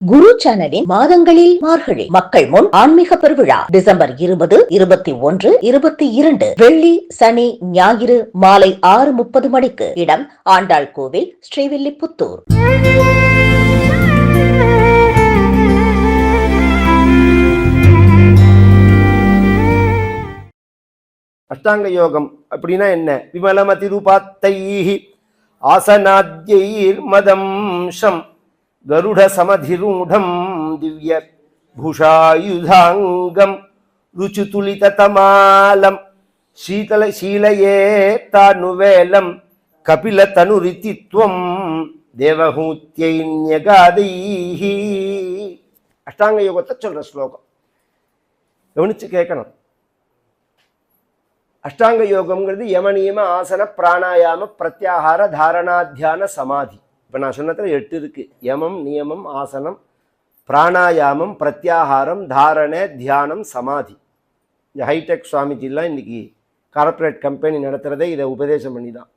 குரு சேனலின் மாதங்களில் மார்கழி மக்கள் முன் ஆன்மீக பெருவிழா டிசம்பர் 20, 21, 22 வெள்ளி, சனி, ஞாயிறு மாலை 6:30 மணிக்கு. இடம் ஆண்டாள் கோவில், ஸ்ரீவில்லிபுத்தூர். அஷ்டாங்க யோகம் அப்படின்னா என்ன? விமலமதி ரூபாத்தைஹி ஆசனாத்யைர் மதம்சம் கருட சமதிரூடம் திவ்ய பூஷாயுதாங்கம் ருச்சுதுலித தமாலம் சீதல சீலையே தானுவேலம் கபில தனுரித்தித்வம் தேவஹூத்யை ஞகாதைஹி. அஷ்டாங்க யோகத்தை சொல்ற ஸ்லோகம் கவனிச்சு கேட்கணும். அஷ்டாங்க யோகம்ங்கிறது யமநியம ஆசன பிராணாயாம பிரத்யாகார தாரணா தியான சமாதி. இப்போ நான் சொன்னதில் 8 இருக்கு. யமம், நியமம், ஆசனம், பிராணாயாமம், பிரத்யாகாரம், தாரணை, தியானம், சமாதி. இந்த ஹைடெக் சுவாமிஜிலாம் இன்னைக்கு கார்பரேட் கம்பெனி நடத்துகிறதே இதை உபதேசம் பண்ணி தான்.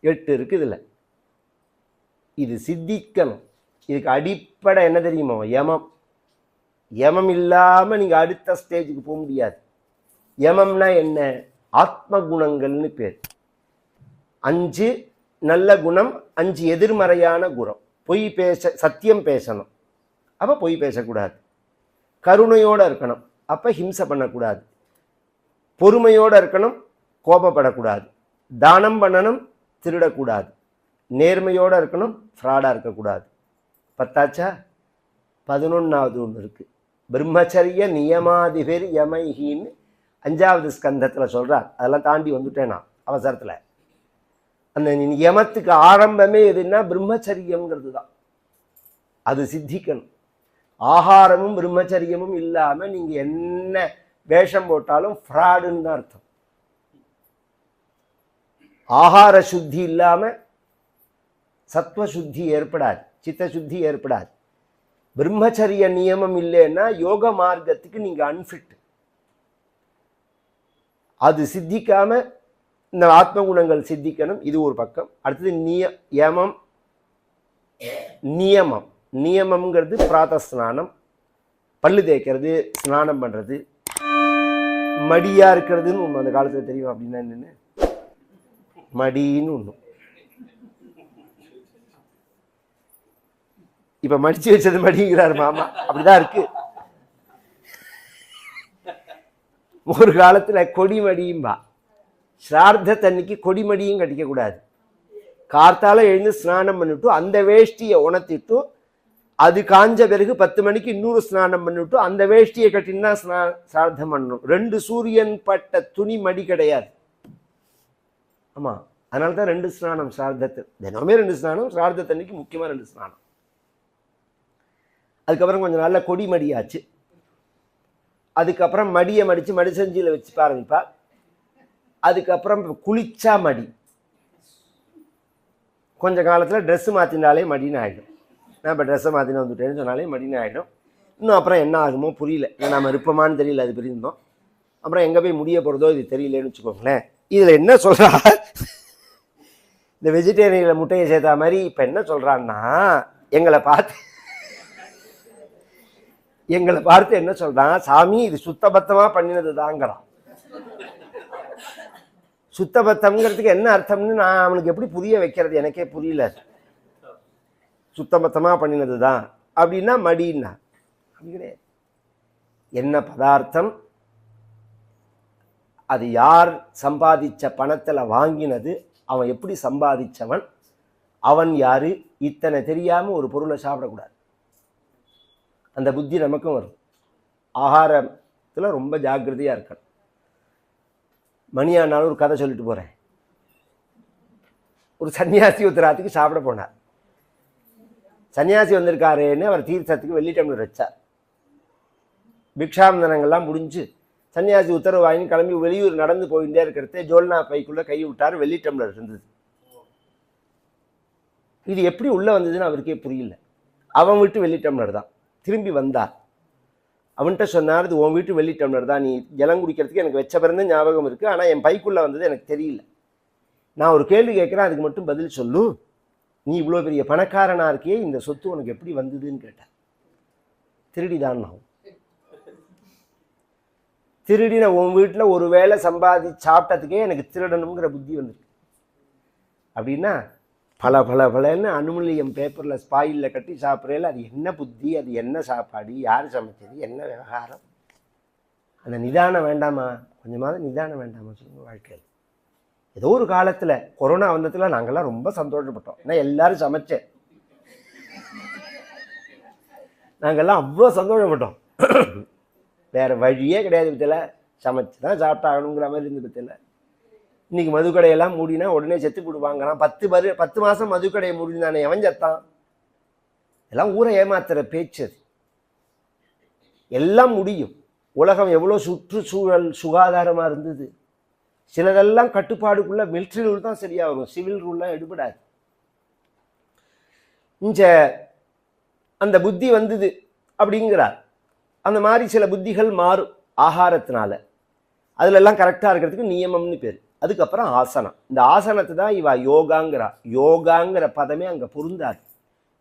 8 இருக்குது இதில். இது சித்திக்கணும். இதுக்கு அடிப்படை என்ன தெரியுமோ? யமம். யமம் இல்லாமல் நீங்கள் அடுத்த ஸ்டேஜுக்கு போக முடியாது. யமம்னா என்ன? ஆத்ம குணங்கள்னு பேர். 5 நல்ல குணம், 5 எதிர்மறையான குணம். பொய் பேச, சத்தியம் பேசணும், அப்போ பொய் பேசக்கூடாது. கருணையோடு இருக்கணும், அப்போ ஹிம்சை பண்ணக்கூடாது. பொறுமையோடு இருக்கணும், கோபப்படக்கூடாது. தானம் பண்ணணும், திருடக்கூடாது. நேர்மையோடு இருக்கணும், ஃப்ராடாக இருக்கக்கூடாது. பத்தாச்சா? 11வது ஒன்று இருக்குது. பிரம்மச்சரிய நியமாதிபர் யமைஹின்னு 5வது ஸ்கந்தத்தில் சொல்கிறார். அதெல்லாம் தாண்டி வந்துட்டேன் நான் அவசரத்தில். அந்த யமத்துக்கு ஆரம்பமே எதுன்னா பிரம்மச்சரியம்ங்கிறது தான். அது சித்திக்கணும். ஆகாரமும் பிரம்மச்சரியமும் இல்லாமல் நீங்கள் என்ன வேஷம் போட்டாலும் ஃப்ராடுன்னு தான் அர்த்தம். ஆகார சுத்தி இல்லாமல் சத்வ சுத்தி ஏற்படாது, சித்த சுத்தி ஏற்படாது. பிரம்மச்சரிய நியமம் இல்லைன்னா யோக மார்க்கத்துக்கு நீங்கள் அன்ஃபிட். அது சித்திக்காம இந்த ஆத்ம குணங்கள் சித்திக்கணும். இது ஒரு பக்கம். அடுத்தது யமம், நியமம். நியமம்ங்கிறது பிராத ஸ்நானம், பல்லு தேய்க்கிறது, ஸ்நானம் பண்ணுறது. மடியாக இருக்கிறதுன்னு ஒன்று அந்த காலத்தில் தெரியும். அப்படின்னா என்னென்னு? மடின்னு ஒன்று. இப்போ மடித்து வச்சது மடிங்கிறார் மாமா. அப்படிதான் இருக்கு. ஒரு காலத்தில் கொடிமடியும்பா. ஸ்ரார்த்தத்தன்னைக்கு கொடிமடியும் கட்டிக்கக்கூடாது. கார்த்தால எழுந்து ஸ்நானம் பண்ணிவிட்டு அந்த வேஷ்டியை உணர்த்திட்டு அது காஞ்ச பிறகு 10 மணிக்கு இன்னொரு ஸ்நானம் பண்ணிவிட்டு அந்த வேஷ்டியை கட்டினா ஸ்ரார்த்தம் பண்ணணும். 2 சூரியன் பட்ட துணி மடி கிடையாது. ஆமாம், அதனால தான் 2 ஸ்நானம் ஸ்ரார்த்தத்து. தினமே 2 ஸ்நானம், ஸ்ரார்த்தத்தன்னைக்கு முக்கியமாக 2 ஸ்நானம். அதுக்கப்புறம் கொஞ்சம் நல்ல கொடி மடியாச்சு. அதுக்கப்புறம் மடியை மடித்து மடிசஞ்சியில் வச்சு ஆரம்பிப்பா. அதுக்கப்புறம் குளிச்சா மடி. கொஞ்ச காலத்தில் ட்ரெஸ்ஸு மாற்றினாலே மடின்னு ஆகிடும். நான் இப்போ ட்ரெஸ்ஸை மாற்றின வந்துட்டேன்னு சொன்னாலே மடின்னு ஆகிடும். இன்னும் அப்புறம் என்ன ஆகுமோ புரியல. நம்ம இருப்போமான்னு தெரியல. அது பிரிந்தோம். அப்புறம் எங்கே போய் முடிய போகிறதோ இது தெரியலேன்னு வச்சுக்கோங்களேன். இதில் என்ன சொல்கிறா? இந்த வெஜிடேரியனில் முட்டையை சேர்த்தா மாதிரி இப்போ என்ன சொல்கிறான்னா, எங்களை பார்த்து என்ன சொல்கிறான்? சாமி இது சுத்தபத்தமாக பண்ணினது தாங்கிறான். சுத்தபத்தம்ங்கிறதுக்கு என்ன அர்த்தம்னு நான் அவனுக்கு எப்படி புரிய வைக்கிறது? எனக்கே புரியல. சுத்தபத்தமாக பண்ணினது தான் அப்படின்னா மடின்னா அப்படி கிடையாது. என்ன பதார்த்தம், அது யார் சம்பாதிச்ச பணத்தில் வாங்கினது, அவன் எப்படி சம்பாதிச்சவன், அவன் யாரு, இத்தனை தெரியாமல் ஒரு பொருளை சாப்பிடக்கூடாது. அந்த புத்தி நமக்கும் வரும். ஆகாரத்தில் ரொம்ப ஜாக்கிரதையாக இருக்கணும். மணியானாலும் ஒரு கதை சொல்லிட்டு போகிறேன். ஒரு சன்னியாசி உத்தராத்துக்கு சாப்பிட போனார். சன்னியாசி வந்திருக்காருன்னு அவர் தீர்த்தத்துக்கு வெள்ளி டம்ளர் வச்சார். பிக்ஷாந்தனங்கள்லாம் முடிஞ்சு சன்னியாசி உத்தரவு வாங்கி கிளம்பி வெளியூர் நடந்து போயிட்டே இருக்கிறதே ஜோல்னா பைக்குள்ளே கை விட்டார். வெள்ளி டம்ளர் இருந்தது. இது எப்படி உள்ளே வந்ததுன்னு அவருக்கே புரியல. அவன் வீட்டு வெள்ளி டம்ளர் தான். திரும்பி வந்தார். அவன்கிட்ட சொன்னார், இது உன் வீட்டு வெள்ளி டம்ளர் தான், நீ ஜலம் குடிக்கிறதுக்கு எனக்கு வச்ச பிறந்த ஞாபகம் இருக்குது, ஆனால் என் பைக்குள்ளே வந்தது எனக்கு தெரியல. நான் ஒரு கேள்வி கேட்குறேன், அதுக்கு மட்டும் பதில் சொல்லு. நீ இவ்வளோ பெரிய பணக்காரனாக இருக்கியே, இந்த சொத்து உனக்கு எப்படி வந்ததுன்னு கேட்டேன். திருடிதான் ஆகும். திருடின உன் வீட்டில் ஒரு வேளை சாப்பிட்டதுக்கே எனக்கு திருடணுங்கிற புத்தி வந்துருக்கு அப்படின்னா பலன்னு அலுமினியம் பேப்பரில் ஸ்பாயிலில் கட்டி சாப்பிட்றேல அது என்ன புத்தி, அது என்ன சாப்பாடு, யார் சமைச்சது, என்ன விவகாரம்? அந்த நிதானம் வேண்டாமா? கொஞ்சமாவது நிதானம் வேண்டாமா சொல்லுங்க வாழ்க்கையில்? ஏதோ ஒரு காலத்தில் கொரோனா வந்ததுல நாங்கள்லாம் ரொம்ப சந்தோஷப்பட்டோம். ஏன்னா எல்லாரும் சமைச்சேன், நாங்கள்லாம் அவ்வளோ சந்தோஷப்பட்டோம். வேற வழியே கிடையாது, பத்தியில் சமைச்சு தான் சாப்பிட்டாகணுங்கிற மாதிரி இருந்து பத்தியில். இன்னைக்கு மதுக்கடையெல்லாம் மூடினா உடனே செத்து போடுவாங்கலாம். 10 மாதம் மதுக்கடையை மூடினானே எவன் செத்தான்? எல்லாம் ஊரை ஏமாத்துற பேச்சு. அது எல்லாம் முடியும். உலகம் எவ்வளோ சுற்றுச்சூழல் சுகாதாரமாக இருந்தது. சிலதெல்லாம் கட்டுப்பாடுக்குள்ள மிலிட்ரி ரூல் தான் சரியாக வரும், சிவில் ரூல்லாம் எடுபடாது. இங்க அந்த புத்தி வந்தது அப்படிங்கிறார். அந்த மாதிரி சில புத்திகள் மாறும் ஆகாரத்தினால. அதுலெல்லாம் கரெக்டாக இருக்கிறதுக்கு நியமம்னு பேர். அதுக்கப்புறம் ஆசனம். இந்த ஆசனத்தை தான் இவா யோகாங்கிறா. யோகாங்கிற பதமே அங்கே பொருந்தாது.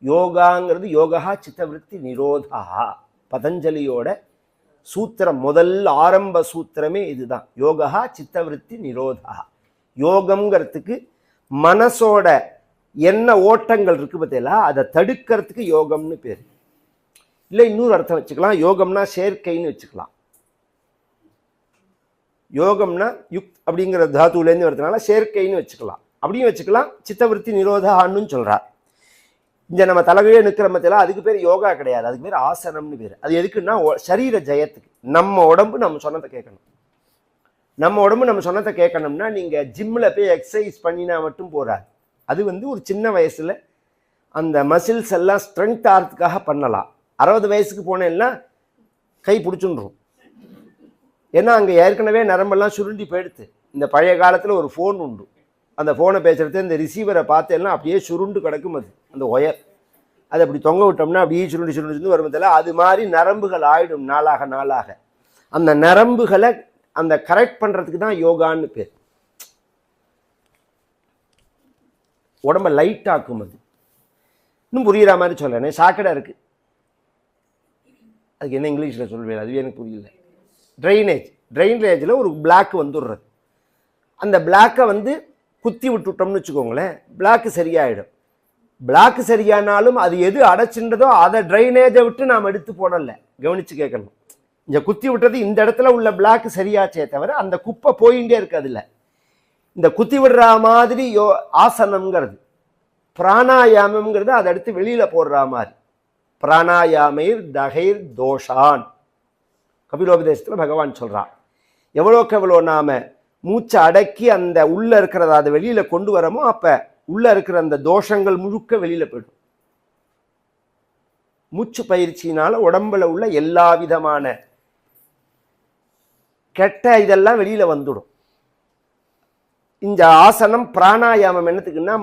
யோகாங்கிறது யோகா சித்தவிருத்தி நிரோதா, பதஞ்சலியோட சூத்திரம், முதல் ஆரம்ப சூத்திரமே இதுதான். யோகா சித்தவிருத்தி நிரோதா. யோகம்ங்கிறதுக்கு மனசோட என்ன ஓட்டங்கள் இருக்கு பார்த்தீங்களா, அதை தடுக்கிறதுக்கு யோகம்னு பேர். இல்லை இன்னொரு அர்த்தம் வச்சுக்கலாம், யோகம்னா சேர்க்கைன்னு வச்சுக்கலாம். யோகம்னா யுக் அப்படிங்கிற தாத்துலேருந்து வரதுனால சேர்க்கைன்னு வச்சுக்கலாம், அப்படியும் வச்சுக்கலாம். சித்தவிருத்தி நிரோதான்னு சொல்கிறார். இந்த நம்ம தலைகையே நிற்கிற மத்தியில் அதுக்கு பேர் யோகா கிடையாது, அதுக்கு பேர் ஆசனம்னு பேர். அது எதுக்குன்னா சரீர ஜெயத்துக்கு. நம்ம உடம்பு நம்ம சொன்னதை கேட்கணும். நம்ம உடம்பு நம்ம சொன்னதை கேட்கணும்னா நீங்கள் ஜிம்மில் போய் எக்ஸசைஸ் பண்ணினா மட்டும் போகாது. அது ஒரு சின்ன வயசில் அந்த மசில்ஸ் எல்லாம் ஸ்ட்ரென்த் ஆகிறதுக்காக பண்ணலாம். 60 வயசுக்கு போனேன்னா கை பிடிச்சுன்றும். ஏன்னா அங்கே ஏற்கனவே நரம்பெல்லாம் சுருண்டி போயிடுத்து. இந்த பழைய காலத்தில் ஒரு ஃபோன் உண்டு, அந்த ஃபோனை பேசுகிறது இந்த ரிசீவரை பார்த்தேன்னா அப்படியே சுருண்டு கிடக்கும். அது அந்த ஒயர், அதை அப்படி தொங்க விட்டோம்னா அப்படியே சுருண்டு வரும்போதில்ல, அது மாதிரி நரம்புகள் ஆயிடும் நாளாக நாளாக. அந்த நரம்புகளை அந்த கரெக்ட் பண்ணுறதுக்கு தான் யோகான்னு பேர். உடம்ப லைட் ஆக்கும். அது இன்னும் புரியுற மாதிரி சொல்கிறேனே, சாக்கடை இருக்குது, அதுக்கு என்ன இங்கிலீஷில் சொல்வேன் அதுவே எனக்கு புரியல. ட்ரைனேஜில் ஒரு பிளாக் வந்துடுறது. அந்த பிளாக்கை குத்தி விட்டுட்டோம்னு வச்சுக்கோங்களேன், பிளாக்கு சரியாயிடும். பிளாக்கு சரியானாலும் அது எது அடைச்சின்றதோ அதை ட்ரைனேஜை விட்டு நாம் எடுத்து போடல. கவனித்து கேட்கணும். இங்கே குத்தி விட்டது இந்த இடத்துல உள்ள பிளாக்கு சரியாச்சே தவிர அந்த குப்பை போயிட்டே இருக்கு. அதில் இந்த குத்தி விடுற மாதிரி ஆசனம்ங்கிறது, பிராணாயாமம்ங்கிறது அதை எடுத்து வெளியில் போடுற மாதிரி. பிராணாயாமைர் தகைர் தோஷான் கபிலோபதேசத்தில் பகவான் சொல்கிறான். எவ்வளோக்கு எவ்வளோ நாம் மூச்சை அடக்கி அந்த உள்ளே இருக்கிறத அதை வெளியில் கொண்டு வரமோ அப்போ உள்ளே இருக்கிற அந்த தோஷங்கள் முழுக்க வெளியில் போயிடும். மூச்சு பயிற்சியினால் உடம்பில் உள்ள எல்லா விதமான கெட்ட இதெல்லாம் வெளியில் வந்துடும். இந்த ஆசனம் பிராணாயாமம் என்னத்துக்குன்னா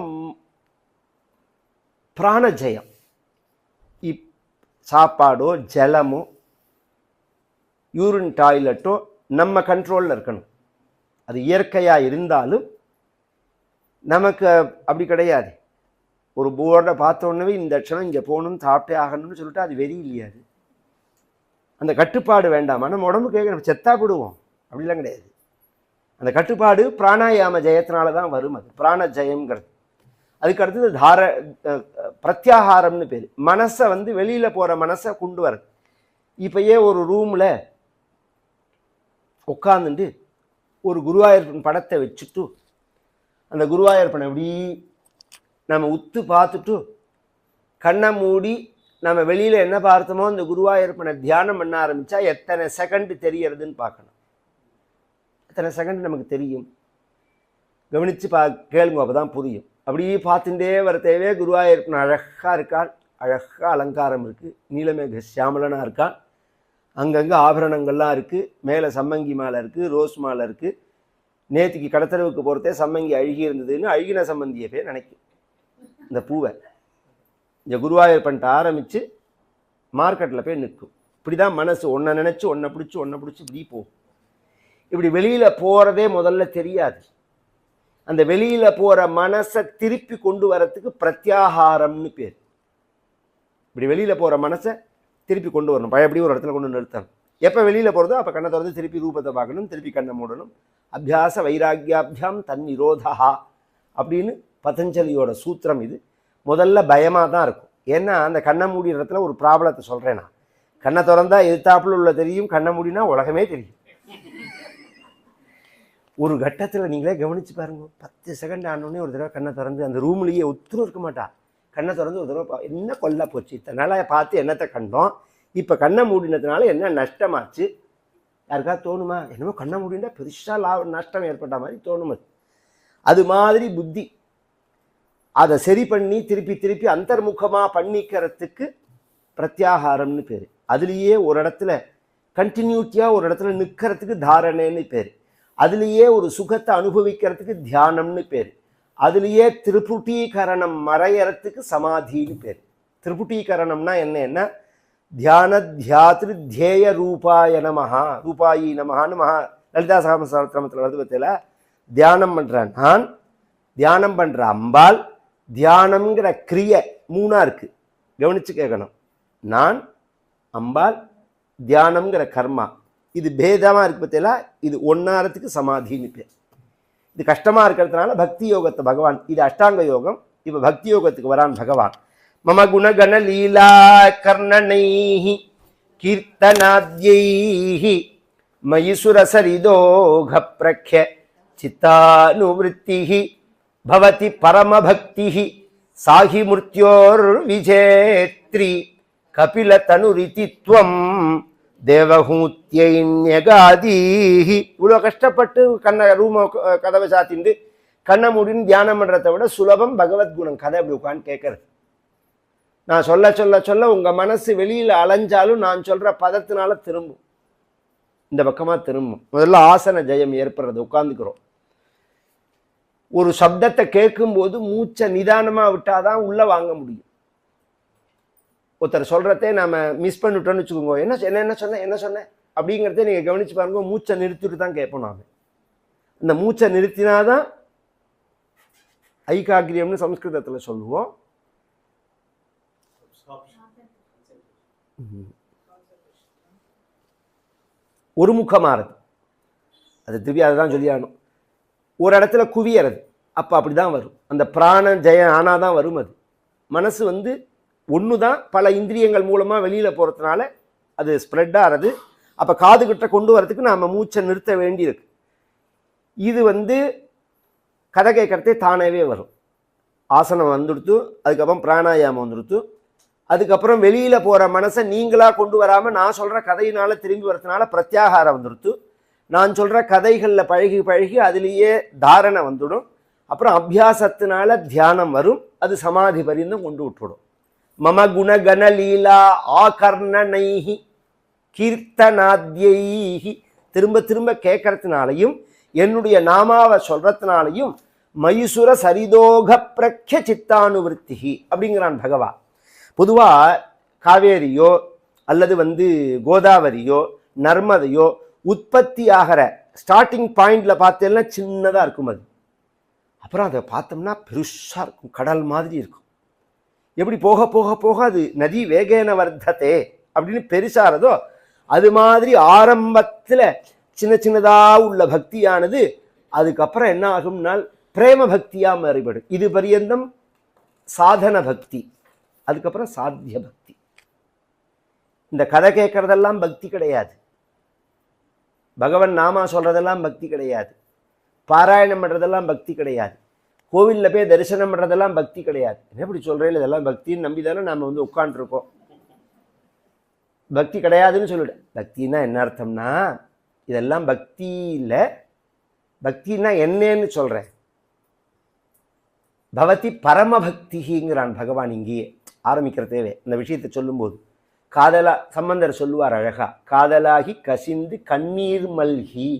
பிராணஜயம். சாப்பாடோ ஜலமோ யூரின் டாய்லெட்டோ நம்ம கண்ட்ரோலில் இருக்கணும். அது இயற்கையாக இருந்தாலும் நமக்கு அப்படி கிடையாது. ஒரு போர்டை பார்த்தோன்னே இந்த க்ஷணம் இங்கே போகணும்னு சாப்பிட்டே ஆகணும்னு சொல்லிட்டு அது வெறி இல்லையாது. அந்த கட்டுப்பாடு வேண்டாமா? நம்ம உடம்பு கேட்க செத்தா போடுவோம், அப்படிலாம் கிடையாது. அந்த கட்டுப்பாடு பிராணாயாம ஜெயத்தினால தான் வரும். அது பிராண ஜெயம்ங்கிறது. அதுக்கு அடுத்தது பிரத்யாகாரம்னு பேர். மனசை வெளியில் போகிற மனசை கொண்டு வரது. இப்போயே ஒரு ரூமில் உட்காந்துட்டு ஒரு குருவாயூரப்பன் படத்தை வச்சுட்டு அந்த குருவாயூரப்பனை எப்படி நம்ம உத்து பார்த்துட்டு கண்ணை மூடி நம்ம வெளியில் என்ன பார்த்தோமோ அந்த குருவாயூரப்பனை தியானம் பண்ண ஆரம்பித்தா எத்தனை செகண்ட் தெரியறதுன்னு பார்க்கணும். எத்தனை செகண்ட் நமக்கு தெரியும்? கவனித்து கேளுங்க, அப்போ தான் புரியும். அப்படியே பார்த்துட்டே வரத்தேவே குருவாயூரப்பன் அழகாக இருக்கான், அழகாக அலங்காரம் இருக்குது, நீலமேக சியாமலனாக இருக்கான், அங்கங்கே ஆபரணங்கள்லாம் இருக்குது, மேலே சம்மங்கி மாலை இருக்குது, ரோஸ் மாலை இருக்குது. நேற்றுக்கு கடத்தரவுக்கு போகிறதே சம்மங்கி அழுகி இருந்ததுன்னு அழுகின சம்மந்தியை போய் நினைக்கும். இந்த பூவை இந்த குருவாயூரப்பன்ட்ட ஆரம்பித்து மார்க்கெட்டில் போய் நிற்கும். இப்படி தான் மனசு ஒன்றை நினச்சி ஒன்றை பிடிச்சி இப்படி போகும். இப்படி வெளியில் போகிறதே முதல்ல தெரியாது. அந்த வெளியில் போகிற மனசை திருப்பி கொண்டு வரத்துக்கு பிரத்யாகாரம்னு பேர். இப்படி வெளியில் போகிற மனசை திருப்பி கொண்டு வரணும், பழையபடி ஒரு இடத்துல கொண்டு நிறுத்தணும். எப்போ வெளியில் போகிறதோ அப்போ கண்ணை திறந்து திருப்பி ரூபத்தை பார்க்கணும், திருப்பி கண்ணை மூடணும். அபியாச வைராக்கியாபியாம் தன் நிரோதா அப்படின்னு பதஞ்சலியோட சூத்திரம் இது. முதல்ல பயமாக தான் இருக்கும், ஏன்னா அந்த கண்ணை மூடி இடத்துல ஒரு ப்ராப்ளத்தை சொல்கிறேன் நான். கண்ணை திறந்தா எதிர்த்தாப்புல உள்ள தெரியும், கண்ணை மூடினா உலகமே தெரியும். ஒரு கட்டத்தில் நீங்களே கவனித்து பாருங்க, 10 செகண்ட் ஆனோடனே ஒரு தடவை கண்ணை திறந்து அந்த ரூம்லேயே ஒத்துரும் இருக்க மாட்டா, கண்ணை திறந்து ஒரு தடவை என்ன கொல்ல போச்சு, இத்தனால பார்த்து என்னத்தை கண்டோம், இப்போ கண்ணை மூடினதுனால என்ன நஷ்டமாச்சு, யாருக்காவது தோணுமா? என்னமோ கண்ணை மூடினா பெருசாக நஷ்டம் ஏற்பட்ட மாதிரி தோணும். அது மாதிரி புத்தி அதை சரி பண்ணி திருப்பி திருப்பி அந்தர்முகமாக பண்ணிக்கிறதுக்கு பிரத்யாகாரம்னு பேர். அதுலேயே ஒரு இடத்துல கண்டினியூட்டியாக ஒரு இடத்துல நிற்கிறதுக்கு தாரணேன்னு பேர். அதுலேயே ஒரு சுகத்தை அனுபவிக்கிறதுக்கு தியானம்னு பேர். அதுலேயே திரிபுட்டீகரணம் மறையறதுக்கு சமாதின்னு பேர். திரிபுட்டீகரணம்னா என்ன? தியான தியாத்ரு தியேய ரூபாய நமஹா, ரூபாயி நமஹான்னு லலிதா சகஸ்ரநாமத்தில் வருது பத்தியில. தியானம் பண்ணுறான் நான், தியானம் பண்ணுற அம்பாள், தியானம்ங்கிற கிரிய 3ஆ இருக்கு, கவனிச்சு கேட்கணும். நான், அம்பாள், தியானம்ங்கிற கர்மா, இது பேதமாக இருக்கு பத்தியில. இது ஒன்னாரத்துக்கு சமாதின்னு பேர். இது கஷ்டமாக இருக்கிறதுனால பக்தி யோகத்தை பகவான், இது அஷ்டாங்க யோகம், இப்போ பக்தி யோகத்துக்கு வரான் பகவான். மம குணகண லீலா கர்ணனைஹி கீர்த்தனாத்யைஹி மயிசுரசரிதோக பிரக்ய சித்தானுவிருத்திஹி பவதி பரமபக்திஹி சாஹி மூர்த்தியோர் விஜேத்ரி கபில தனுரிதித்வம் தேவஹூத்யகாதீஹி. இவ்வளோ கஷ்டப்பட்டு ரூம கதவை சாத்திண்டு கண்ணை மூடின்னு தியானம் பண்ணுறதை விட சுலபம் பகவத்குணம் கதை அப்படி உட்காந்து கேட்கறது. நான் சொல்ல சொல்ல சொல்ல உங்கள் மனசு வெளியில் அலைஞ்சாலும் நான் சொல்கிற பதத்தினால திரும்பும், இந்த பக்கமாக திரும்பும். முதல்ல ஆசன ஜெயம் ஏற்படுறது, உட்காந்துக்கிறோம். ஒரு சப்தத்தை கேட்கும்போது மூச்சை நிதானமாக விட்டாதான் உள்ளே வாங்க முடியும். ஒருத்தர் சொல்கிறதே நாம் மிஸ் பண்ணிட்டோன்னு வச்சுக்கோங்க, என்ன சொன்னேன் அப்படிங்கிறத நீங்கள் கவனித்து பாருங்க. மூச்சை நிறுத்திட்டு தான் கேட்போம் நாம். இந்த மூச்சை நிறுத்தினாதான் ஐகாகிரியம்னு சம்ஸ்கிருதத்தில் சொல்லுவோம். ஒரு முகமாறது, அது திருப்பி அதை தான் சொல்லியாகணும். ஒரு இடத்துல குவியறது, அப்போ அப்படி தான் வரும். அந்த பிராண ஜெயம் ஆனால் தான் வரும். அது மனசு ஒன்று தான் பல இந்திரியங்கள் மூலமாக வெளியில் போகிறதுனால அது ஸ்ப்ரெட் ஆகிறது. அப்போ காதுகிட்ட கொண்டு வரதுக்கு நாம் மூச்சை நிறுத்த வேண்டியிருக்கு. இது கதை கேட்கறதே தானாகவே வரும். ஆசனம் வந்துடுத்து, அதுக்கப்புறம் பிராணாயாமம் வந்துடுத்து, அதுக்கப்புறம் வெளியில் போகிற மனசை நீங்களாக கொண்டு வராமல் நான் சொல்கிற கதையினால் திரும்பி வரதுனால பிரத்யாகாரம் வந்துடுத்து. நான் சொல்கிற கதைகளில் பழகி பழகி அதுலேயே தாரணை வந்துடும். அப்புறம் அபியாசத்தினால தியானம் வரும், அது சமாதி பரிந்தும் கொண்டு விட்டுவிடும். மம குணகண லீலா ஆகர்ணனைஹி கீர்த்தனாத்யைஹி, திரும்ப திரும்ப கேட்கறதுனாலையும் என்னுடைய நாமாவை சொல்றதுனாலையும் மயூசுர சரிதோக பிரக்ய சித்தானுவிருத்திஹி அப்படிங்கிறான் பகவான். பொதுவாக காவேரியோ அல்லது கோதாவரியோ நர்மதையோ உற்பத்தி ஆகிற ஸ்டார்டிங் பாயிண்டில் பார்த்தேன்னா சின்னதாக இருக்கும். அது அப்புறம் அதை பார்த்தோம்னா பெருசாக இருக்கும், கடல் மாதிரி இருக்கும். எப்படி போக போக போக அது நதி வேகேன வர்த்ததே அப்படின்னு பெருசாகிறதோ அது மாதிரி ஆரம்பத்தில் சின்ன சின்னதாக உள்ள பக்தியானது அதுக்கப்புறம் என்ன ஆகும்னால் பிரேம பக்தியாக மாறிவிடும். இது பரியந்தம் சாதன பக்தி, அதுக்கப்புறம் சாத்திய பக்தி. இந்த கதை கேட்கறதெல்லாம் பக்தி கிடையாது, பகவன் நாமா சொல்றதெல்லாம் பக்தி கிடையாது, பாராயணம் பண்ணுறதெல்லாம் பக்தி கிடையாது, கோவிலில் போய் தரிசனம் பண்ணுறதெல்லாம் பக்தி கிடையாது. எப்படி சொல்கிறேன், இதெல்லாம் பக்தின்னு நம்பி தானே நாம் உட்காண்ட்ருக்கோம். பக்தி கிடையாதுன்னு சொல்லிவிடு. பக்தின்னா என்ன அர்த்தம்னா இதெல்லாம் பக்தி இல்லை. பக்தின்னா என்னன்னு சொல்கிறேன், பவதி பரமபக்திங்கிறான் பகவான். இங்கேயே ஆரம்பிக்கிற தேவை இந்த விஷயத்தை சொல்லும்போது. காதலா சம்பந்தர் சொல்லுவார் அழகா, காதலாகி கசிந்து கண்ணீர் மல்கி.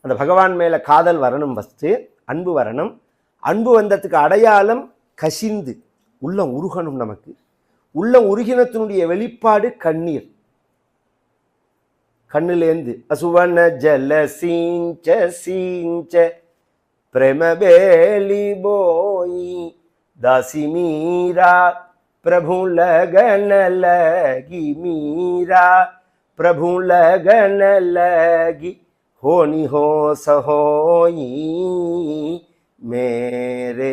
அந்த பகவான் மேலே காதல் வரணும், ஃபஸ்ட்டு அன்பு வரணும். அன்பு வந்ததுக்கு அடையாளம் கசிந்து உள்ளம் உருகணும். நமக்கு உள்ளம் உருகினத்தினுடைய வெளிப்பாடு கண்ணீர். கண்ணிலேந்து அசுவன ஜல சீஞ்ச சீஞ்ச பிரேமபேலி போய் தாசி மீரா प्रभु लगन लगी मीरा, प्रभु लगन लगी होनी हो सहोई, मेरे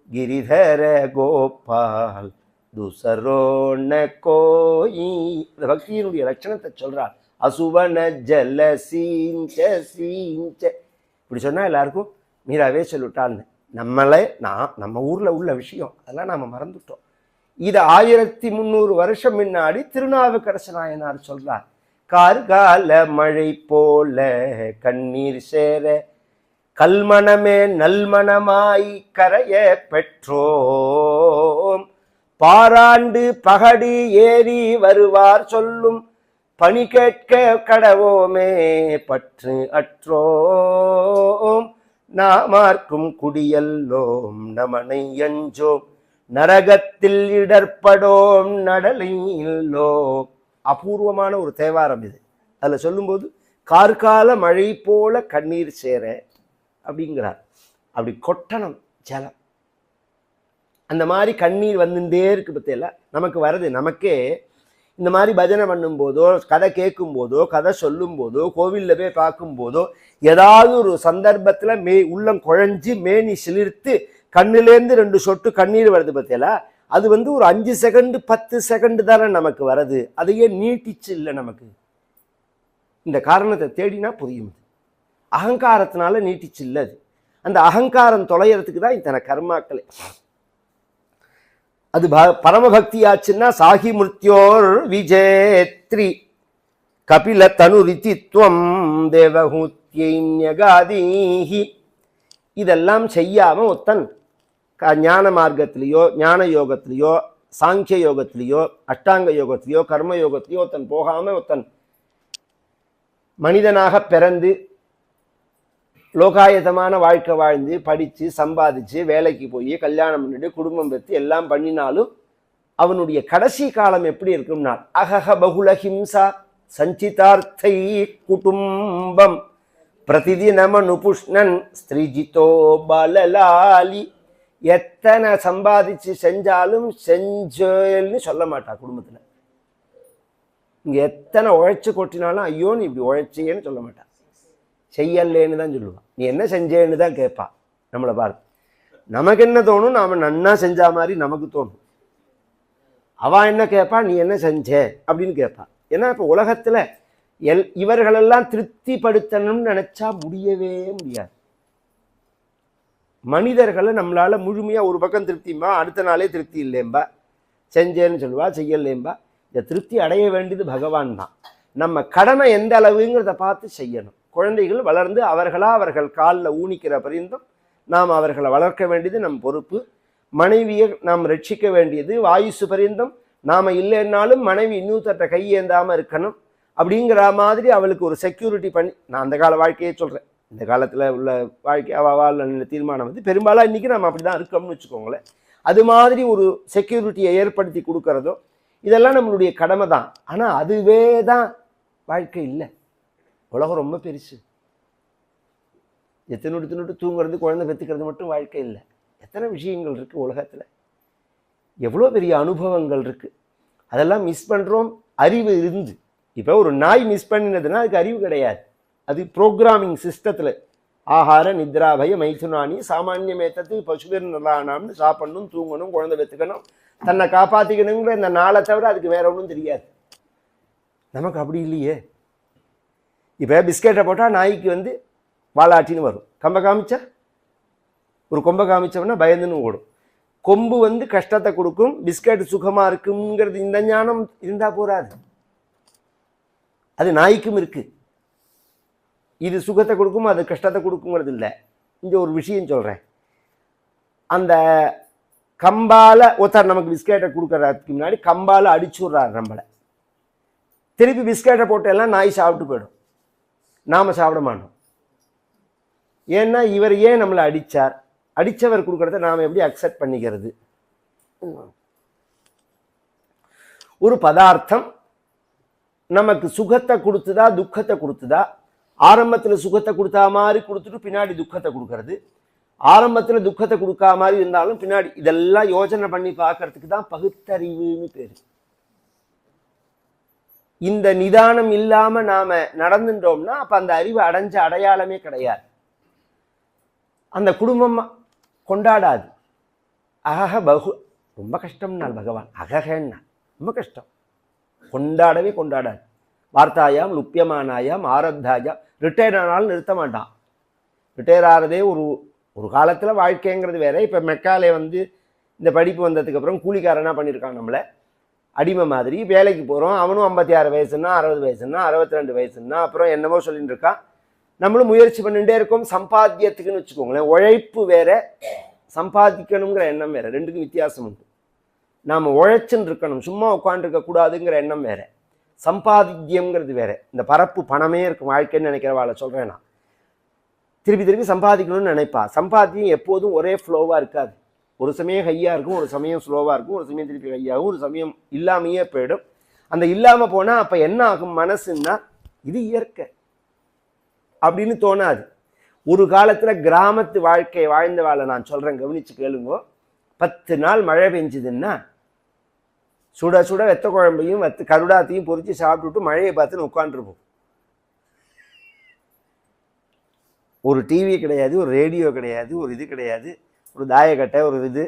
गिरिधर गोपाल दूसरो न कोई. இந்த பக்தியினுடைய லட்சணத்தை சொல்றார். அசுவன ஜல சீஞ்ச சீஞ்ச, இப்படி சொன்னா எல்லாருக்கும் மீராவே சொல்லிட்டான்னு. நம்ம ஊர்ல உள்ள விஷயம் அதெல்லாம் நாம மறந்துட்டோம். இது 1300 வருஷம் முன்னாடி திருநாவுக்கரசு நாயனார் சொல்றார். கார்கால மழை போல கண்ணீர் சேர கல்மணமே நல்மணமாய் கரைய பெற்றோம், பாராண்டு பகடி ஏறி வருவார் சொல்லும் பணி கேட்க கடவோமே பற்று அற்றோம், நாமார்க்கும் குடியல்லோம் நமனை அஞ்சோம், நரகத்தில் இடர்படோம் நடலை இல்லோம். அபூர்வமான ஒரு தேவாரம் இது. அதுல சொல்லும்போது கார்கால மழை போல கண்ணீர் சேர அப்படிங்கிறார். அப்படி கொட்டணும் ஜலம், அந்த மாதிரி கண்ணீர் வந்துட்டே இருக்கு. பத்தியில நமக்கு வருது. நமக்கே இந்த மாதிரி பஜனை பண்ணும் போதோ, கதை கேட்கும் போதோ, கதை சொல்லும் போதோ, கோவில்ல போய் பார்க்கும் போதோ, ஏதாவது ஒரு சந்தர்ப்பத்துல உள்ளம் குழஞ்சி மேனி சிலிர்த்து கண்ணிலேருந்து 2 சொட்டு கண்ணீர் வருது. பத்தியில அது ஒரு 5 செகண்ட் 10 செகண்ட் தானே நமக்கு வருது. அதையே நீட்டிச்சு இல்லை நமக்கு. இந்த காரணத்தை தேடினா புரியும். அகங்காரத்தினால நீட்டிச்சு இல்லை. அது அந்த அகங்காரம் தொலைகிறதுக்கு தான் இத்தனை கர்மாக்களே. அது பரமபக்தியாச்சுன்னா சாகி மிருத்யோர் விஜேத்ரி கபில தனுரிதித்வம் தேவஹூத்யகாதீஹி. இதெல்லாம் செய்யாம ஒத்தன் ஞான மார்க்கத்திலேயோ, ஞான யோகத்திலேயோ, சாங்கிய யோகத்திலேயோ, அஷ்டாங்க யோகத்திலேயோ, கர்ம யோகத்திலேயோ ஒருத்தன் போகாம ஒருத்தன் மனிதனாக பிறந்து லோகாயதமான வாழ்க்கை வாழ்ந்து படித்து சம்பாதிச்சு வேலைக்கு போய் கல்யாணம் பண்ணிட்டு குடும்பம் பெற்று எல்லாம் பண்ணினாலும் அவனுடைய கடைசி காலம் எப்படி இருக்கும்னா அகஹ பகுலஹிம்சா சஞ்சிதார்த்தை குடும்பம் பிரதிதினமனுபுஷ்ணன் ஸ்திரீஜிதோ பாலலாலி. எத்தனை சம்பாதிச்சு செஞ்சாலும் செஞ்சேன்னு சொல்ல மாட்டா குடும்பத்துல. இங்க எத்தனை உழைச்சு கொட்டினாலும் ஐயோ நீ இப்படி உழைச்சியேன்னு சொல்ல மாட்டா, செய்யலேன்னு தான் சொல்லுவான். நீ என்ன செஞ்சேன்னு தான் கேட்பா. நம்மளை பார்த்து நமக்கு என்ன தோணும், நாம நன்னா செஞ்சா மாதிரி நமக்கு தோணும். அவ என்ன கேட்பா, நீ என்ன செஞ்ச அப்படின்னு கேட்பா. ஏன்னா இப்ப உலகத்துல இவர்களெல்லாம் திருப்திப்படுத்தணும்னு நினைச்சா முடியவே முடியாது. மனிதர்களை நம்மளால முழுமையா ஒரு பக்கம் திருப்திம்பா, அடுத்த நாளே திருப்தி இல்லைம்பா, செஞ்சேன்னு சொல்லுவா, செய்யலேம்பா. இந்த திருப்தி அடைய வேண்டியது பகவான் தான். நம்ம கடமை எந்த அளவுங்கிறத பார்த்து செய்யணும். குழந்தைகள் வளர்ந்து அவர்கள் காலில் ஊனிக்கிற பரியந்தம் நாம் அவர்களை வளர்க்க வேண்டியது நம் பொறுப்பு. மனைவியை நாம் ரட்சிக்க வேண்டியது வாயுசு பரியந்தம். நாம் இல்லைன்னாலும் மனைவி இன்னொருத்தட்ட கையேந்தாமல் இருக்கணும். அப்படிங்கிற மாதிரி அவளுக்கு ஒரு செக்யூரிட்டி பண்ணி, நான் அந்த கால வாழ்க்கையே சொல்கிறேன், இந்த காலத்தில் உள்ள வாழ்க்கை அவள் தீர்மானம் பெரும்பாலும் இன்றைக்கி நம்ம அப்படி தான் இருக்கோம்னு வச்சுக்கோங்களேன். அது மாதிரி ஒரு செக்யூரிட்டியை ஏற்படுத்தி கொடுக்கறதோ இதெல்லாம் நம்மளுடைய கடமை தான். ஆனால் அதுவே தான் வாழ்க்கை இல்லை. உலகம் ரொம்ப பெருசு. எத்தனோடு தூங்குறது, குழந்தை பெற்றுக்கிறது மட்டும் வாழ்க்கை இல்லை. எத்தனை விஷயங்கள் இருக்குது உலகத்தில், எவ்வளோ பெரிய அனுபவங்கள் இருக்குது. அதெல்லாம் மிஸ் பண்ணுறோம் அறிவு இருந்து. இப்போ ஒரு நாய் மிஸ் பண்ணினதுன்னா அதுக்கு அறிவு கிடையாது. அது ப்ரோக்ராமிங் சிஸ்டத்தில் ஆகார நித்ராபய மைதுனானி சாமானிய மேத்தத்து பசுபேர் நல்லானாம்னு சாப்பிடணும், தூங்கணும், குழந்தை பெற்றுக்கணும், தன்னை காப்பாற்றிக்கணுங்கிற இந்த நாளை தவிர அதுக்கு வேற ஒன்றும் தெரியாது. நமக்கு அப்படி இல்லையே. இப்போ பிஸ்கெட்டை போட்டால் நாய்க்கு வாலாட்டின்னு வரும். கம்பை காமிச்சா ஒரு கொம்பை காமிச்சோம்னா பயந்துன்னு ஓடும். கொம்பு கஷ்டத்தை கொடுக்கும், பிஸ்கெட் சுகமாக இருக்குங்கிறது இந்த ஞானம் இருந்தால் போராது. அது நாய்க்கும் இருக்கு. இது சுகத்தை கொடுக்கும், அது கஷ்டத்தை கொடுக்குங்கிறது இல்லை. இங்கே ஒரு விஷயம் சொல்கிறேன். அந்த கம்பால் ஒருத்தர் நமக்கு பிஸ்கெட்டை கொடுக்கறதுக்கு முன்னாடி கம்பால் அடிச்சு விட்றாரு நம்மளை. திருப்பி பிஸ்கெட்டை போட்டு எல்லாம் நாய் சாப்பிட்டு போயிடும், நாம் சாப்பிட மாட்டோம். ஏன்னா இவர் ஏன் நம்மளை அடித்தார், அடித்தவர் கொடுக்கறத நாம் எப்படி அக்செப்ட் பண்ணிக்கிறது? ஒரு பதார்த்தம் நமக்கு சுகத்தை கொடுத்துதா துக்கத்தை கொடுத்துதா? ஆரம்பத்தில் சுகத்தை கொடுத்தா மாதிரி கொடுத்துட்டு பின்னாடி துக்கத்தை கொடுக்கறது, ஆரம்பத்தில் துக்கத்தை கொடுக்காம மாதிரி இருந்தாலும் பின்னாடி இதெல்லாம் யோசனை பண்ணி பார்க்கறதுக்கு தான் பகுத்தறிவுன்னு பேரு. இந்த நிதானம் இல்லாம நாம நடந்துட்டோம்னா அப்ப அந்த அறிவு அடைஞ்ச அடையாளமே கிடையாது. அந்த குடும்பம் கொண்டாடாது. அகக பகு ரொம்ப கஷ்டம்னால் பகவான் அககன்னா ரொம்ப கஷ்டம். கொண்டாடவே கொண்டாடாது. வார்த்தாயாம் லுப்பியமானாயாம் ஆரத்தாயாம். ரிட்டையர் ஆனாலும் நிறுத்த மாட்டான். ரிட்டையர் ஆகிறதே ஒரு காலத்தில் வாழ்க்கைங்கிறது வேற. இப்போ மெக்காலே இந்த படிப்பு வந்ததுக்கப்புறம் கூலிக்காரனா பண்ணியிருக்கான் நம்மளை அடிமை மாதிரி. வேலைக்கு போகிறோம், அவனும் 56 வயசுன்னா 60 வயசுன்னா 62 வயசுன்னா அப்புறம் என்னமோ சொல்லிட்டு இருக்கான். நம்மளும் முயற்சி பண்ணிகிட்டே இருக்கோம் சம்பாத்தியத்துக்குன்னு வச்சுக்கோங்களேன். உழைப்பு வேற, சம்பாதிக்கணுங்கிற எண்ணம் வேற, ரெண்டுக்கும் வித்தியாசம் உண்டு. நாம் உழைச்சுன்னு இருக்கணும், சும்மா உட்காந்துருக்க கூடாதுங்கிற எண்ணம் வேற. சம்பாதிக்கியம்ங்கிறது வேற. இந்த பரப்பு பணமே இருக்கும் வாழ்க்கைன்னு நினைக்கிறவாளை சொல்கிறேன் நான். திருப்பி திருப்பி சம்பாதிக்கணும்னு நினைப்பா. சம்பாத்தியம் எப்போதும் ஒரே ஃப்ளோவாக இருக்காது. ஒரு சமயம் ஹையாக இருக்கும், ஒரு சமயம் ஸ்லோவாக இருக்கும், ஒரு சமயம் திருப்பி ஹையாகும், ஒரு சமயம் இல்லாமையே போயிடும். அந்த இல்லாமல் போனால் அப்போ என்ன ஆகும் மனசுன்னா இது இயற்கை அப்படின்னு தோணாது. ஒரு காலத்தில் கிராமத்து வாழ்க்கை வாழ்ந்த வாழை நான் சொல்கிறேன், கவனித்து கேளுங்கோ. 10 நாள் மழை பெஞ்சுதுன்னா சுட சுட வெத்த குழம்பையும் கருடாத்தையும் பொறிச்சு சாப்பிட்டுட்டு மழையை பார்த்துன்னு உட்காந்துருப்போம். ஒரு டிவி கிடையாது, ஒரு ரேடியோ கிடையாது, ஒரு இது கிடையாது, ஒரு தாயக்கட்டை, ஒரு இது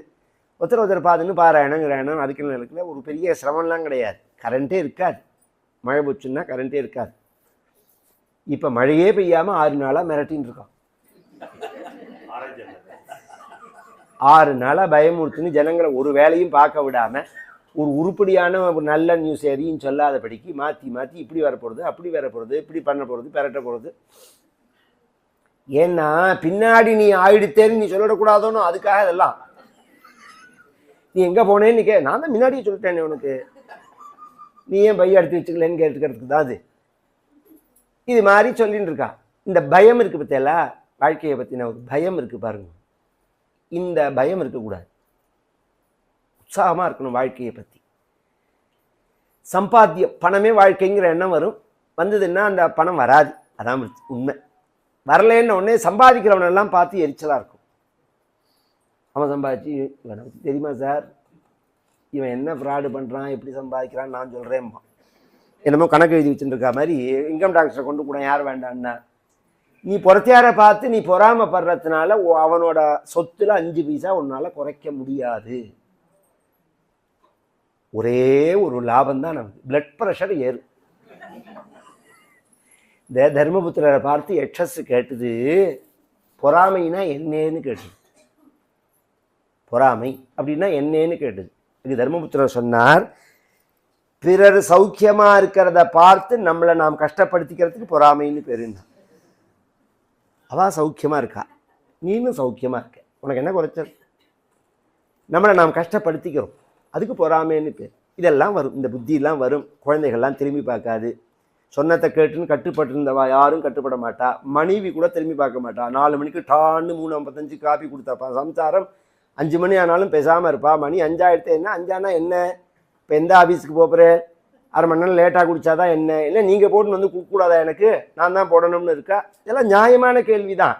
ஒருத்தர் பார்த்துன்னு பாராயணங்கிறாயணம் அதுக்கு இருக்குல்ல. ஒரு பெரிய சிரமம்லாம் கிடையாது. கரண்ட்டே இருக்காது. மழை போச்சுன்னா கரண்ட்டே இருக்காது. இப்போ மழையே பெய்யாமல் 6 நாளாக மிரட்டின்னு இருக்கோம். 6 நாளாக பயமுறுத்துன்னு ஜனங்களை ஒரு வேலையும் பார்க்க விடாமல் ஒரு உருப்படியான ஒரு நல்ல நியூஸ் எதையும் சொல்லாதபடிக்கு மாற்றி மாற்றி இப்படி வரப்போகிறது, அப்படி வரப்போகிறது, இப்படி பண்ண போகிறது, பெரட்ட போகிறது. ஏன்னா பின்னாடி நீ ஆயிடுத்தேன்னு நீ சொல்லிடக்கூடாதோன்னு அதுக்காக இதெல்லாம். நீ எங்கே போனேன்னு நான் தான் முன்னாடியே சொல்லிட்டேனே உனக்கு, நீ ஏன் பைய எடுத்து வச்சுக்கலன்னு கேட்டுக்கிறதுக்கு தான் அது. இது மாதிரி சொல்லின்னு இருக்கா. இந்த பயம் இருக்குது பற்றியல்லா, வாழ்க்கையை பற்றின ஒரு பயம் இருக்குது பாருங்க. இந்த பயம் இருக்கக்கூடாது. உற்சாகமாக இருக்கணும் வாழ்க்கையை பற்றி. சம்பாத்தியம் பணமே வாழ்க்கைங்கிற எண்ணம் வரும். வந்ததுன்னா அந்த பணம் வராது, அதான் உண்மை. வரலேன்னு உடனே சம்பாதிக்கிறவனெல்லாம் பார்த்து எரிச்சலாக இருக்கும். அவன் சம்பாதிச்சு இவனை தெரியுமா சார், இவன் என்ன ஃப்ராடு பண்ணுறான், எப்படி சம்பாதிக்கிறான்னு நான் சொல்கிறேன்மா. என்னமோ கணக்கு எழுதி வச்சுட்டு இருக்கா மாதிரி இன்கம் டாக்ஸரை கொண்டு கூட யார் வேண்டான்னா. நீ பொறத்தியாரை பார்த்து நீ பொறாமப்படுறதுனால அவனோட சொத்துல 5 பைசா உன்னால் குறைக்க முடியாது. ஒரே ஒரு லாபம் தான் நமக்கு, பிளட் ப்ரெஷர் ஏறும். இந்த தர்மபுத்திரரை பார்த்து எக்ஸஸ் கேட்டுது, பொறாமைனா என்னன்னு கேட்டுது. பொறாமை அப்படின்னா என்னன்னு கேட்டுது. இது தர்மபுத்திரர் சொன்னார், பிறர் சௌக்கியமா இருக்கிறத பார்த்து நம்மளை நாம் கஷ்டப்படுத்திக்கிறதுக்கு பொறாமைன்னு பேருன்னா. அவா சௌக்கியமா இருக்கா, நீனும் சௌக்கியமா இருக்க, உனக்கு என்ன குறைச்சல்? நம்மளை நாம் கஷ்டப்படுத்திக்கிறோம், அதுக்கு பொறாமைன்னு பேர். இதெல்லாம் வரும், இந்த புத்தியெல்லாம் வரும். குழந்தைகள்லாம் திரும்பி பார்க்காது. சொன்னத்தை கேட்டுன்னு கட்டுப்பட்டு இருந்தவா யாரும் கட்டுப்பட மாட்டா. மனைவி கூட திரும்பி பார்க்க மாட்டா. 4 மணிக்கு டான்னு 3:55 காப்பி கொடுத்தாப்பா. சம்சாரம் 5 மணி ஆனாலும் பேசாமல் இருப்பா. மணி 5 ஆயிடுத்து, என்ன 5 ஆனா என்ன, இப்போ எந்த ஆஃபீஸுக்கு போகிறேன், 1/2 மணி நேரம் லேட்டாக குடித்தாதான் என்ன, இல்லை நீங்கள் போட்டுன்னு கொடுக்கக்கூடாதா, எனக்கு நான் தான் போடணும்னு இருக்கா. இதெல்லாம் நியாயமான கேள்வி தான்.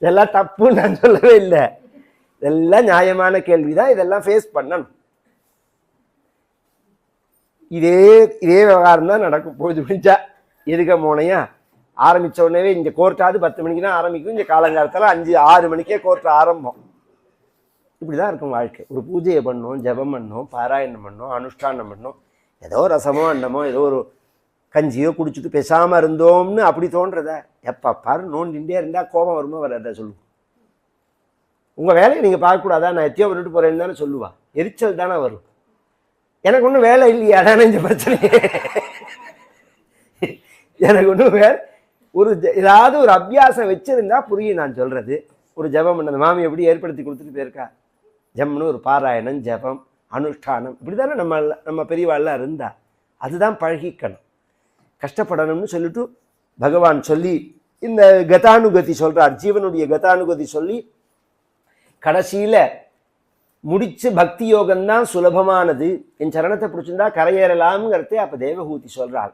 இதெல்லாம் தப்புன்னு நான் சொல்லவே இல்லை. இதெல்லாம் நியாயமான கேள்வி தான். இதெல்லாம் ஃபேஸ் பண்ணணும். இதே விவகாரம் தான் நடக்கும். போது முடிஞ்சா எதுக்க போனையா ஆரம்பித்த உடனே இந்த கோர்ட்டாவது 10 மணிக்கு தான் ஆரம்பிக்கும். இந்த காலங்காலத்தில் 5-6 மணிக்கே கோர்ட் ஆரம்பம். இப்படி தான் இருக்கும் வாழ்க்கை. ஒரு பூஜையை பண்ணோம், ஜபம் பண்ணோம், பாராயணம் பண்ணோம், அனுஷ்டானம் பண்ணோம், ஏதோ ரசமோ அன்னமோ ஏதோ ஒரு கஞ்சியோ குடிச்சிட்டு பேசாமல் இருந்தோம்னு அப்படி தோன்றத. எப்போ பாரு நோண்டிகிட்டே இருந்தால் கோபம் வருமா வராத சொல்லுவோம். உங்கள் வேலையை நீங்கள் பார்க்கக்கூடாதா, நான் எத்தியோ விட்டுட்டு போகிறேன்னு தானே சொல்லுவா. எரிச்சல் தானே வரும். எனக்கு ஒன்றும் வேலை இல்லையா தானே இந்த பிரச்சனை. எனக்கு ஒன்றும் ஒரு ஏதாவது ஒரு அபியாசம் வச்சிருந்தா புரியும் நான் சொல்கிறது. ஒரு ஜபம் பண்ண மாமி எப்படி ஏற்படுத்தி கொடுத்துட்டு போயிருக்கா. ஜம்னு ஒரு பாராயணம், ஜபம், அனுஷ்டானம், இப்படி தானே நம்ம பெரியவாள்லாம் இருந்தா. அதுதான் பழகிக்கணும். கஷ்டப்படணும்னு சொல்லிட்டு பகவான் சொல்லி இந்த கதானுகதி சொல்கிறார். ஜீவனுடைய கதானுகதி சொல்லி கடைசியில் முடிச்சு பக்தி யோகம்தான் சுலபமானது, என் சரணத்தை பிடிச்சிருந்தா கரையேறலாம்ங்கிறதே அப்போ தேவகூதி சொல்கிறாள்.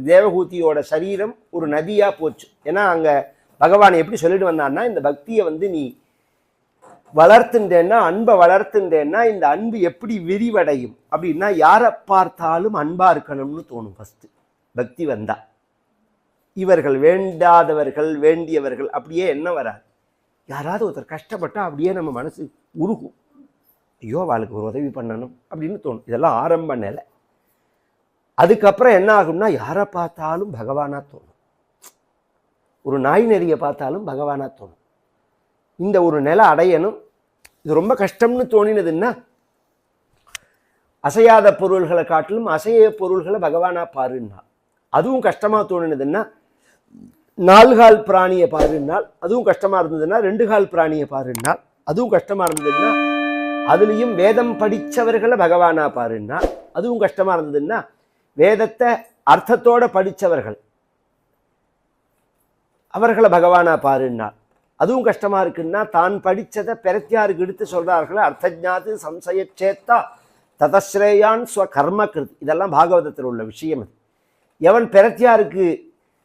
தேவகூதியோட சரீரம் ஒரு நதியாக போச்சு. ஏன்னா அங்கே பகவான் எப்படி சொல்லிட்டு வந்தான்னா, இந்த பக்தியை நீ வளர்த்துட்டேன்னா, அன்பை வளர்த்துட்டேன்னா இந்த அன்பு எப்படி விரிவடையும் அப்படின்னா, யாரை பார்த்தாலும் அன்பா இருக்கணும்னு தோணும். ஃபர்ஸ்ட் பக்தி வந்தா இவர்கள் வேண்டாதவர்கள் வேண்டியவர்கள் அப்படியே என்ன வராது. யாராவது ஒருத்தர் கஷ்டப்பட்டா அப்படியே நம்ம மனசு உருகும். ஐயோ அவளுக்கு ஒரு உதவி பண்ணணும் அப்படின்னு தோணும். இதெல்லாம் ஆரம்ப நிலை. அதுக்கப்புறம் என்ன ஆகும்னா, யாரை பார்த்தாலும் பகவானா தோணும். ஒரு நாய் நெறியை பார்த்தாலும் பகவானா தோணும். இந்த ஒரு நிலை அடையணும். இது ரொம்ப கஷ்டம்னு தோணினதுன்னா, அசையாத பொருள்களை காட்டிலும் அசைய பொருள்களை பகவானா பாருன்னா, அதுவும் கஷ்டமா தோணினதுன்னா, 4 கால் பிராணியை பாருன்னால் அதுவும் கஷ்டமா இருந்ததுன்னா, 2 கால் பிராணியை பாருன்னால் அதுவும் கஷ்டமா இருந்ததுன்னா, அதுலேயும் வேதம் படித்தவர்களை பகவானா பாருன்னா அதுவும் கஷ்டமா இருந்ததுன்னா, வேதத்தை அர்த்தத்தோட படித்தவர்கள் அவர்களை பகவானா பாருன்னா அதுவும் கஷ்டமா இருக்குன்னா, தான் படித்ததை பிரத்யாருக்கு எடுத்து சொல்றார்கள். அர்த்தஜாத்து சம்சயச்சேத்தா ததஸ்ரேயான் ஸ்வகர்ம கிருத். இதெல்லாம் பாகவதத்தில் உள்ள விஷயம். எவன் பிரத்யாருக்கு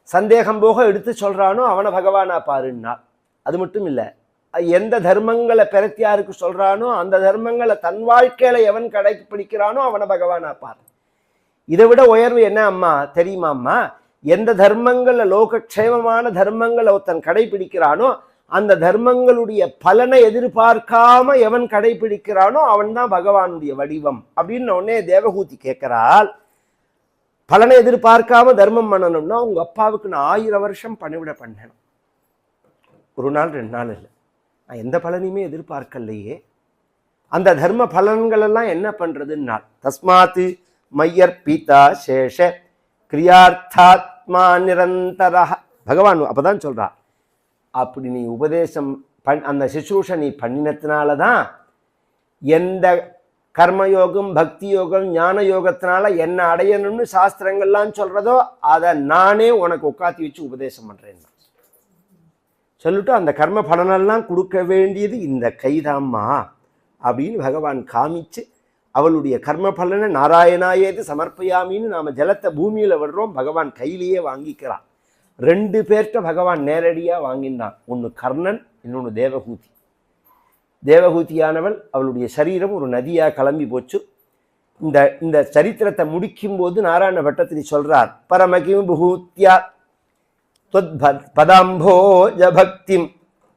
சந்தேகம் போக எடுத்து சொல்றானோ அவனை பகவானா பாருன்னா. அது மட்டும் இல்லை, எந்த தர்மங்களை பிரத்யாருக்கு சொல்றானோ அந்த தர்மங்களை தன் வாழ்க்கையில எவன் கடைபிடிக்கிறானோ அவனை பகவானா பாரு. இதை விட உயர்வு என்ன அம்மா தெரியுமா அம்மா? எந்த தர்மங்கள்ல லோகக்ஷேமமான தர்மங்களை ஒருத்தன் கடைபிடிக்கிறானோ அந்த தர்மங்களுடைய பலனை எதிர்பார்க்காம எவன் கடைபிடிக்கிறானோ அவன் தான் பகவானுடைய வடிவம் அப்படின்னு உடனே தேவகூதி கேட்கிறாள். பலனை எதிர்பார்க்காம தர்மம் பண்ணணும்னா, உங்க அப்பாவுக்கு நான் 1000 வருஷம் பணிவிட பண்ணணும். ஒரு நாள் 2 நாள் இல்லை, நான் எந்த பலனையுமே எதிர்பார்க்கலையே. அந்த தர்ம பலன்கள் எல்லாம் என்ன பண்றதுன்னா, தஸ்மாத்து மையர்பிதா சேஷ கிரியார்த்தாத்மா நிரந்தரா. பகவான் அப்பதான் சொல்றா, அப்படி நீ உபதேசம் அந்த சிசுரூஷ நீ பண்ணினத்தினாலதான் எந்த கர்மயோகம் பக்தி யோகம் ஞான யோகத்தினால என்ன அடையணும்னு சாஸ்திரங்கள்லாம் சொல்றதோ அதை நானே உனக்கு உட்காத்தி வச்சு உபதேசம் பண்றேன் சொல்லிட்டு, அந்த கர்ம பலனெல்லாம் கொடுக்க வேண்டியது இந்த கைதாம்மா அப்படின்னு பகவான் காமிச்சு, அவளுடைய கர்ம பலனை நாராயணாயேது சமர்ப்பயாமின்னு நாம ஜலத்தை பூமியில விடுறோம், பகவான் கையிலேயே வாங்கிக்கிறான். 2 பேர்கிட்ட பகவான் நேரடியா வாங்கினான். ஒன்று கர்ணன், இன்னொன்று தேவகூதி. தேவகூதியானவள் அவளுடைய சரீரம் ஒரு நதியா கிளம்பி போச்சு. இந்த சரித்திரத்தை முடிக்கும் போது நாராயண பட்டத்திரி சொல்றார், பரமகிம் பூத்யா பதாம்போஜ பக்திம்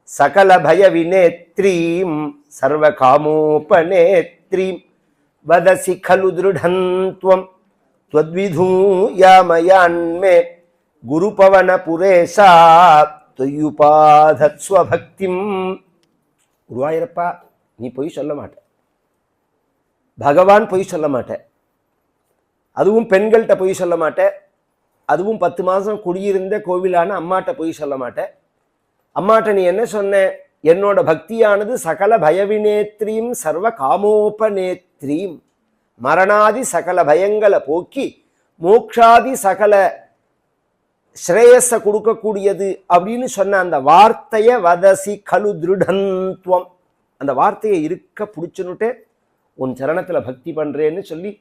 சகல பய வினேத்ரீம் சர்வ காமோபநேத்ரீம் வதசி கலு திருடந்த்வம் த்வத்விதூயாமயான்மே குரு பவன புரேசா தொய்யுபாதத்ஸ்வபக்திம். குருவாயிரப்பா, நீ பொய் சொல்ல மாட்ட, பகவான் பொய் சொல்ல மாட்ட, அதுவும் பெண்கள்கிட்ட பொய் சொல்ல மாட்ட, அதுவும் 10 மாதம் குடியிருந்த கோவிலான அம்மாட்ட பொய் சொல்ல மாட்ட. அம்மாட்ட நீ என்ன சொன்ன? என்னோட பக்தியானது சகல பயவினேத்ரீம் சர்வ காமோபநேத்ரீம், மரணாதி சகல பயங்களை போக்கி மோக்ஷாதி சகல ஸ்ரேயஸ கொடுக்கக்கூடியது அப்படின்னு சொன்ன அந்த வார்த்தையை வதசி கலு திருடந்த்வம், அந்த வார்த்தையை இருக்க பிடிச்சுன்னுட்டே உன் சரணத்துல பக்தி பண்றேன்னு சொல்லி